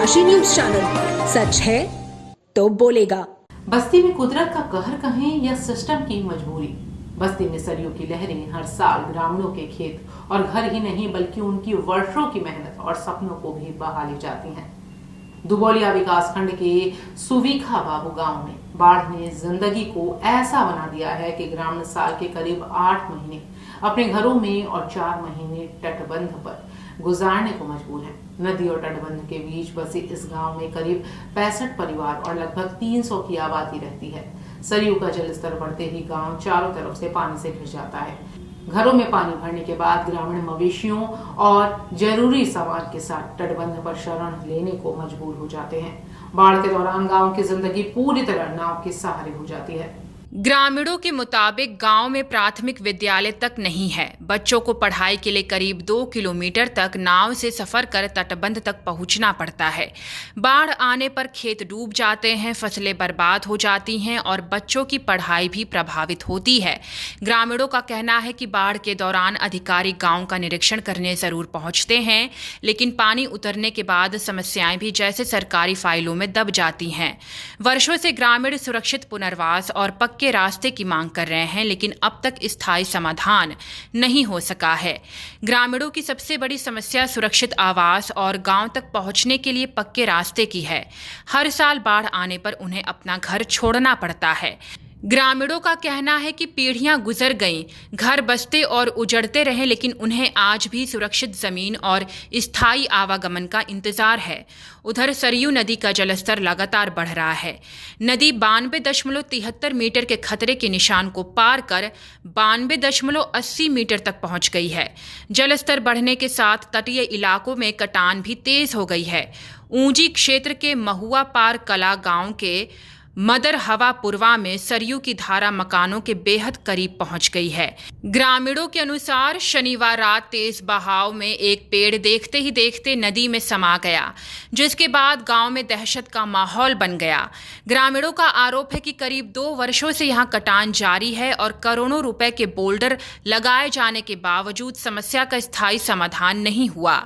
Kashi news channel, सच है तो बोलेगा। बस्ती में कुदरत का कहर कहें या सिस्टम की मजबूरी, बस्ती में सरयू की लहरें हर साल ग्रामीणों के खेत और घर ही नहीं बल्कि उनकी वर्षों की मेहनत और सपनों को भी बहा ले जाती हैं। दुबौलिया विकासखंड के सुविखा बाबू गांव में बाढ़ ने जिंदगी को ऐसा बना दिया है कि ग्रामीण साल के करीब 8 महीने अपने घरों में और 4 महीने तटबंध पर गुजारने को मजबूर हैं। नदी और तटबंध के बीच बसे इस गांव में करीब 65 परिवार और लगभग 300 की आबादी रहती है। सरयू का जलस्तर बढ़ते ही गांव चारों तरफ से पानी से घिर जाता है। घरों में पानी भरने के बाद ग्रामीण मवेशियों और जरूरी सामान के साथ तटबंध पर शरण लेने को मजबूर हो जाते हैं। बाढ़ के दौरान गांव की जिंदगी पूरी तरह नाव के सहारे हो जाती है। ग्रामीणों के मुताबिक गांव में प्राथमिक विद्यालय तक नहीं है। बच्चों को पढ़ाई के लिए करीब 2 किलोमीटर तक नाव से सफर कर तटबंध तक पहुंचना पड़ता है। बाढ़ आने पर खेत डूब जाते हैं, फसलें बर्बाद हो जाती हैं और बच्चों की पढ़ाई भी प्रभावित होती है। ग्रामीणों का कहना है कि बाढ़ के दौरान अधिकारी गांव का निरीक्षण करने जरूर पहुंचते हैं, लेकिन पानी उतरने के बाद समस्याएं भी जैसे सरकारी फाइलों में दब जाती हैं। वर्षों से ग्रामीण सुरक्षित पुनर्वास और के रास्ते की मांग कर रहे हैं, लेकिन अब तक स्थायी समाधान नहीं हो सका है। ग्रामीणों की सबसे बड़ी समस्या सुरक्षित आवास और गांव तक पहुंचने के लिए पक्के रास्ते की है। हर साल बाढ़ आने पर उन्हें अपना घर छोड़ना पड़ता है। ग्रामीणों का कहना है कि पीढ़ियां गुजर गईं, घर बसते और उजड़ते रहे, लेकिन उन्हें आज भी सुरक्षित जमीन और स्थायी आवागमन का इंतजार है। उधर सरयू नदी का जलस्तर लगातार बढ़ रहा है। नदी 92.73 मीटर के खतरे के निशान को पार कर 92.80 मीटर तक पहुंच गई है। जलस्तर बढ़ने के साथ तटीय इलाकों में कटान भी तेज हो गई है। ऊंची क्षेत्र के महुआ पार कला गांव के मदर हवा पुरवा में सरयू की धारा मकानों के बेहद करीब पहुंच गई है। ग्रामीणों के अनुसार शनिवार रात तेज बहाव में एक पेड़ देखते ही देखते नदी में समा गया, जिसके बाद गांव में दहशत का माहौल बन गया। ग्रामीणों का आरोप है कि करीब 2 वर्षों से यहां कटान जारी है और करोड़ों रुपए के बोल्डर लगाए जाने के बावजूद समस्या का स्थायी समाधान नहीं हुआ।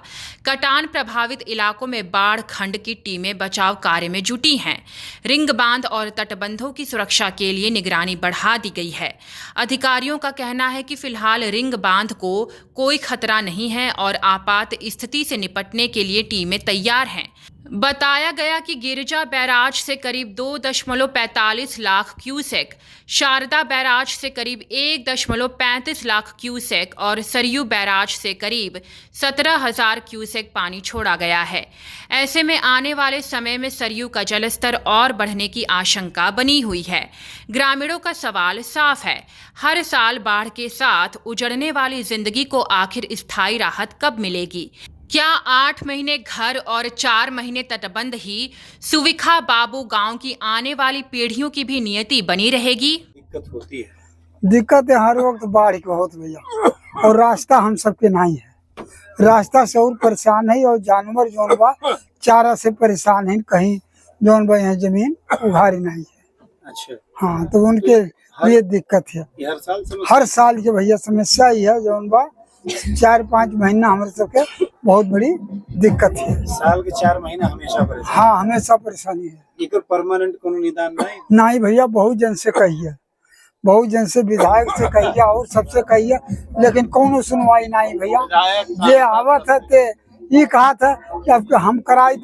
कटान प्रभावित इलाकों में बाढ़ खंड की टीमें बचाव कार्य में जुटी हैं। रिंग बांध और तटबंधों की सुरक्षा के लिए निगरानी बढ़ा दी गई है। अधिकारियों का कहना है कि फिलहाल रिंग बांध को कोई खतरा नहीं है और आपात स्थिति से निपटने के लिए टीमें तैयार हैं। बताया गया कि गिरजा बैराज से करीब 2.45 लाख क्यूसेक, शारदा बैराज से करीब 1.35 लाख क्यूसेक और सरयू बैराज से करीब 17,000 क्यूसेक पानी छोड़ा गया है। ऐसे में आने वाले समय में सरयू का जलस्तर और बढ़ने की आशंका बनी हुई है। ग्रामीणों का सवाल साफ है, हर साल बाढ़ के साथ उजड़ने वाली जिंदगी को आखिर स्थायी राहत कब मिलेगी? क्या 8 महीने घर और 4 महीने तटबंध ही सुविखा बाबू गांव की आने वाली पीढ़ियों की भी नियति बनी रहेगी? दिक्कत होती है, दिक्कत है हर वक्त बाढ़ की बहुत भैया, और रास्ता हम सबके नहीं है। रास्ता से और परेशान है और जानवर जोन बा चारा से परेशान है। कहीं जोन बा यहाँ जमीन उघारी नहीं है। अच्छा, हाँ, तो उनके लिए दिक्कत है। हर साल के भैया समस्या ही है। जोन बा 4-5 महीना हमारे सबके बहुत बड़ी दिक्कत है। साल के 4 महीना हमेशा परेशान? हाँ, हमेशा परेशानी है। एक परमानेंट कोनो निदान नहीं भैया, बहुत जन से कहिए, बहुत जन से विधायक से कहिए और सबसे कहिए, लेकिन कोनो सुनवाई नहीं भैया। ये आवत है ते ये कहा था कि अब हम कराई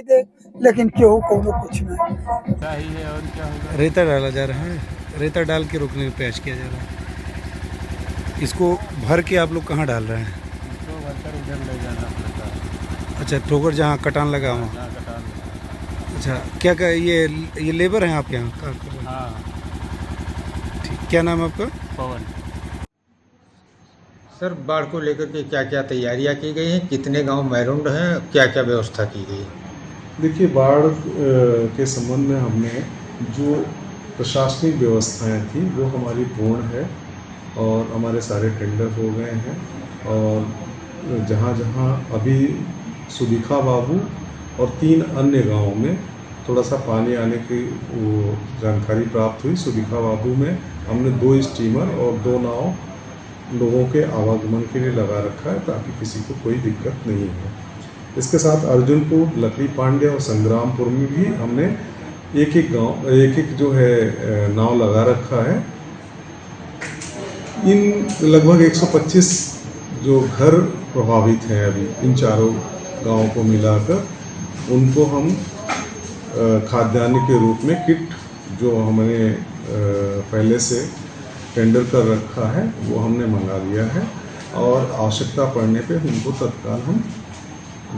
दे, लेकिन क्यों कोनो कुछ नहीं। रेता डाला जा रहा है, रेता डाल के रोकने का प्रयास किया जा रहा है। इसको भर के आप लोग कहाँ डाल रहे हैं? इसको भरकर उधर ले जाना पड़ता है। अच्छा, ठोकर जहाँ कटान लगा हुआ। अच्छा, क्या ये लेबर हैं आप यहाँ काम कर रहे हैं? हाँ। ठीक, क्या नाम है आपका? पवन। सर, बाढ़ को लेकर के क्या क्या तैयारियां की गई हैं? कितने गांव मैरूंड हैं? क्या क्या व्यवस्था की गई है? देखिए, बाढ़ के संबंध में हमने जो प्रशासनिक व्यवस्थाएं थी वो हमारी पूर्ण है और हमारे सारे टेंडर हो गए हैं। और जहाँ जहाँ अभी सुविखा बाबू और 3 अन्य गांवों में थोड़ा सा पानी आने की वो जानकारी प्राप्त हुई। सुविखा बाबू में हमने 2 स्टीमर और 2 नाव लोगों के आवागमन के लिए लगा रखा है ताकि किसी को कोई दिक्कत नहीं हो। इसके साथ अर्जुनपुर, लकड़ी पांडे और संग्रामपुर में भी हमने एक एक जो है नाव लगा रखा है। इन लगभग 125 जो घर प्रभावित हैं अभी इन चारों गांवों को मिलाकर, उनको हम खाद्यान्न के रूप में किट जो हमने पहले से टेंडर कर रखा है वो हमने मंगा लिया है और आवश्यकता पड़ने पे उनको तत्काल हम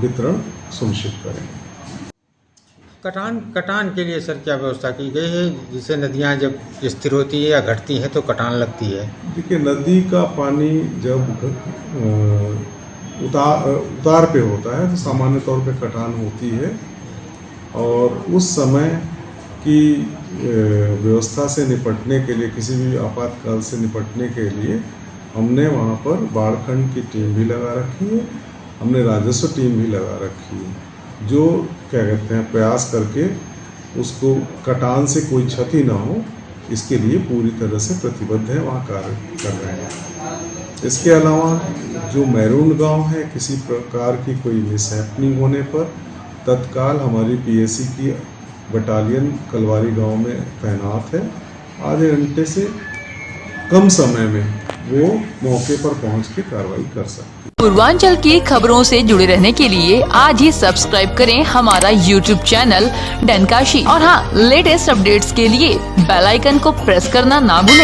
वितरण सुनिश्चित करेंगे। कटान के लिए सर क्या व्यवस्था की गई है, जिससे नदियाँ जब स्थिर होती है या घटती हैं तो कटान लगती है? देखिए, नदी का पानी जब उतार पे होता है तो सामान्य तौर पे कटान होती है और उस समय की व्यवस्था से निपटने के लिए, किसी भी आपातकाल से निपटने के लिए हमने वहाँ पर बाढ़ खंड की टीम भी लगा रखी है, हमने राजस्व टीम भी लगा रखी है, जो क्या कहते हैं प्रयास करके उसको कटान से कोई क्षति ना हो इसके लिए पूरी तरह से प्रतिबद्ध है, वहाँ कार्य कर रहे हैं। इसके अलावा जो मैरून गांव है, किसी प्रकार की कोई मिसहैपनिंग होने पर तत्काल हमारी पीएसी की बटालियन कलवारी गांव में तैनात है। आधे घंटे से कम समय में वो मौके पर पहुंच के कार्रवाई कर सकती है। पूर्वांचल की खबरों से जुड़े रहने के लिए आज ही सब्सक्राइब करें हमारा YouTube चैनल डनकाशी और हाँ, लेटेस्ट अपडेट्स के लिए बेल आइकन को प्रेस करना ना भूलें।